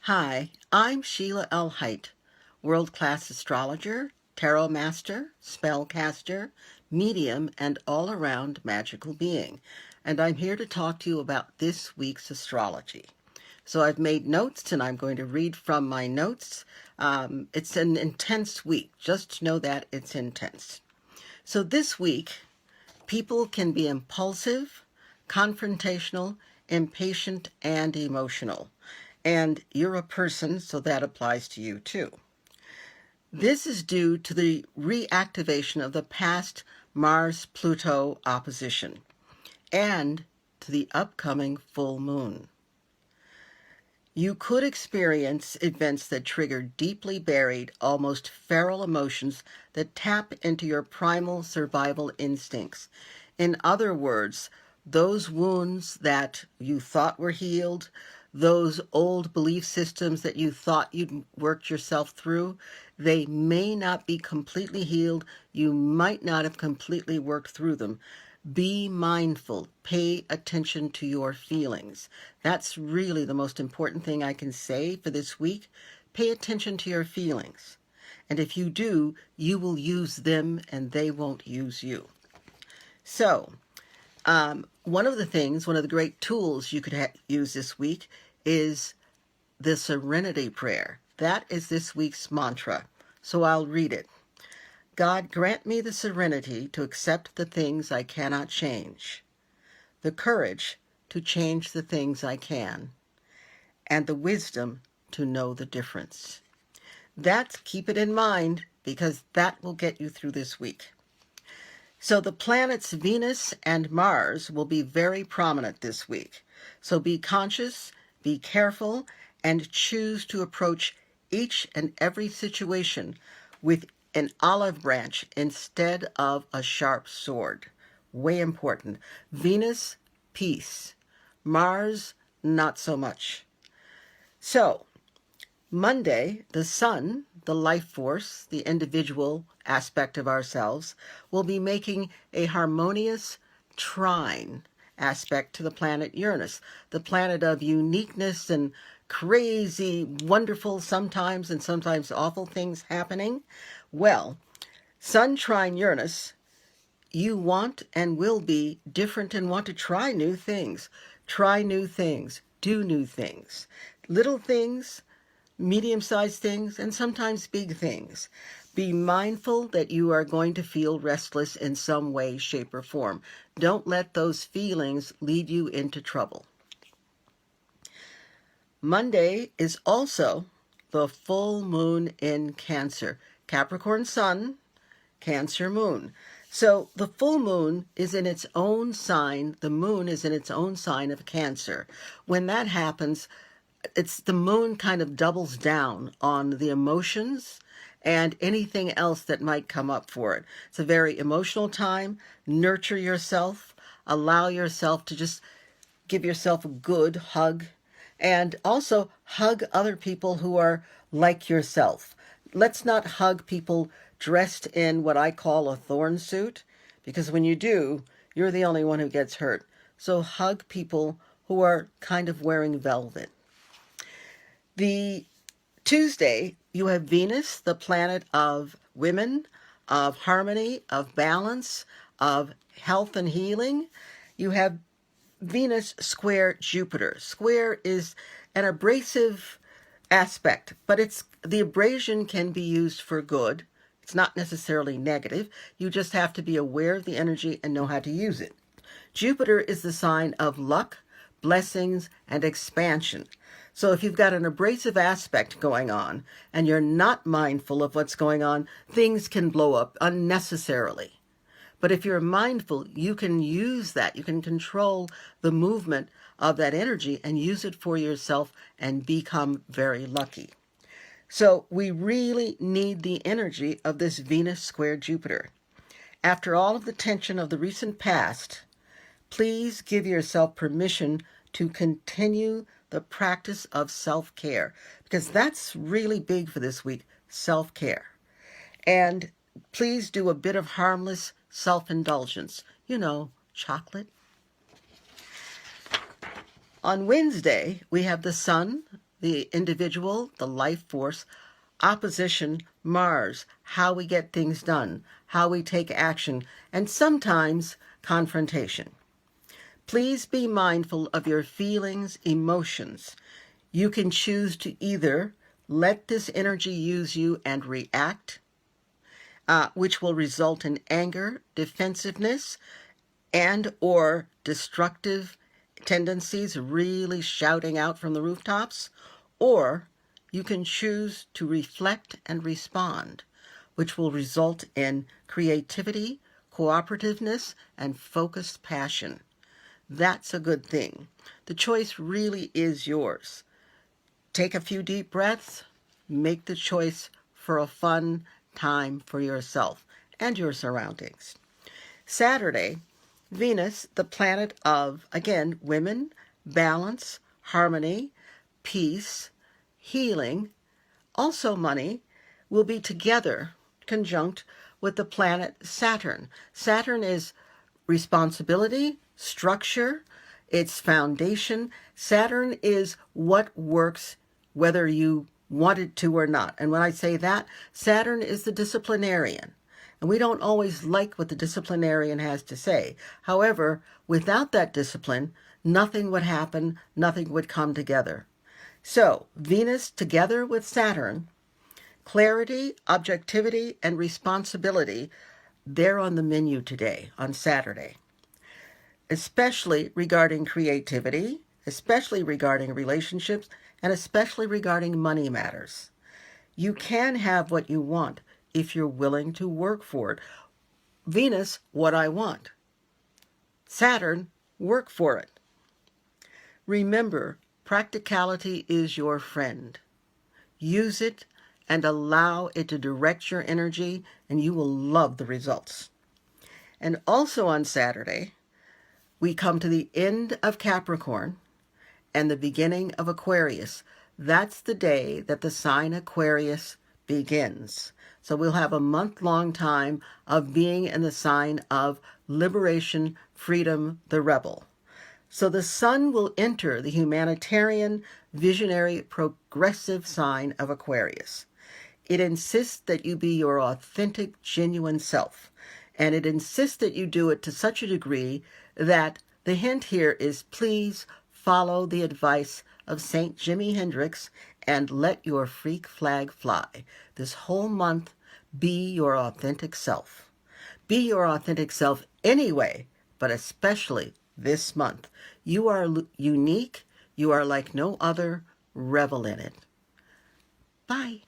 Hi, I'm Sheilaa Hite, world-class astrologer, tarot master, spellcaster, medium, and all-around magical being. And I'm here to talk to you about this week's astrology. So I've made notes and I'm going to read from my notes. It's an intense week. Just know that it's intense. So this week, people can be impulsive, confrontational, impatient, and emotional. And you're a person, so that applies to you too. This is due to the reactivation of the past Mars-Pluto opposition and to the upcoming full moon. You could experience events that trigger deeply buried, almost feral emotions that tap into your primal survival instincts. In other words, those wounds that you thought were healed, those old belief systems that you thought you'd worked yourself through, they may not be completely healed. You might not have completely worked through them. Be mindful. Pay attention to your feelings. That's really the most important thing I can say for this week. Pay attention to your feelings. And if you do, you will use them and they won't use you. So, one of the great tools you could use this week is the Serenity Prayer. That is this week's mantra. So I'll read it. God, grant me the serenity to accept the things I cannot change, the courage to change the things I can, and the wisdom to know the difference. Keep it in mind because that will get you through this week. So the planets Venus and Mars will be very prominent this week. So be conscious, be careful, and choose to approach each and every situation with an olive branch instead of a sharp sword. Way important. Venus, peace. Mars, not so much. So, Monday, the sun, the life force, the individual aspect of ourselves, will be making a harmonious trine aspect to the planet Uranus, the planet of uniqueness and crazy, wonderful sometimes and sometimes awful things happening. Well, Sun trine Uranus, you want and will be different and want to try new things. Try new things. Do new things. Little things, medium-sized things, and sometimes big things. Be mindful that you are going to feel restless in some way, shape, or form. Don't let those feelings lead you into trouble. Monday is also the full moon in Cancer. Capricorn Sun, Cancer Moon. So the full moon is in its own sign. The moon is in its own sign of Cancer. When that happens, the moon kind of doubles down on the emotions and anything else that might come up for it. It's a very emotional time. Nurture yourself. Allow yourself to just give yourself a good hug. And also hug other people who are like yourself. Let's not hug people dressed in what I call a thorn suit, because when you do, you're the only one who gets hurt. So hug people who are kind of wearing velvet. The Tuesday, you have Venus, the planet of women, of harmony, of balance, of health and healing. You have Venus square Jupiter. Square is an abrasive aspect, but the abrasion can be used for good. It's not necessarily negative. You just have to be aware of the energy and know how to use it. Jupiter is the sign of luck, blessings, and expansion. So if you've got an abrasive aspect going on and you're not mindful of what's going on, things can blow up unnecessarily. But if you're mindful, you can use that. You can control the movement of that energy and use it for yourself and become very lucky. So we really need the energy of this Venus square Jupiter. After all of the tension of the recent past, please give yourself permission to continue the practice of self-care, because that's really big for this week, self-care. And please do a bit of harmless self-indulgence. Chocolate. On Wednesday, we have the sun, the individual, the life force, opposition, Mars, how we get things done, how we take action, and sometimes confrontation. Please be mindful of your feelings, emotions. You can choose to either let this energy use you and react, which will result in anger, defensiveness, and or destructive tendencies, really shouting out from the rooftops, or you can choose to reflect and respond, which will result in creativity, cooperativeness, and focused passion. That's a good thing. The choice really is yours. Take a few deep breaths, make the choice for a fun time for yourself and your surroundings. Saturday, Venus, the planet of, again, women, balance, harmony, peace, healing, also money, will be together, conjunct with the planet Saturn. Saturn is responsibility, structure, its foundation. Saturn is what works whether you want it to or not. And when I say that, Saturn is the disciplinarian. And we don't always like what the disciplinarian has to say. However, without that discipline, nothing would happen, nothing would come together. So, Venus together with Saturn, clarity, objectivity, and responsibility, they're on the menu today, on Saturday. Especially regarding creativity, especially regarding relationships, and especially regarding money matters. You can have what you want if you're willing to work for it. Venus, what I want. Saturn, work for it. Remember, practicality is your friend. Use it and allow it to direct your energy, and you will love the results. And also on Saturday, we come to the end of Capricorn and the beginning of Aquarius. That's the day that the sign Aquarius begins. So we'll have a month-long time of being in the sign of liberation, freedom, the rebel. So the sun will enter the humanitarian, visionary, progressive sign of Aquarius. It insists that you be your authentic, genuine self. And it insists that you do it to such a degree that the hint here is please follow the advice of St. Jimi Hendrix and let your freak flag fly. This whole month, be your authentic self. Be your authentic self anyway, but especially this month. You are unique. You are like no other. Revel in it. Bye.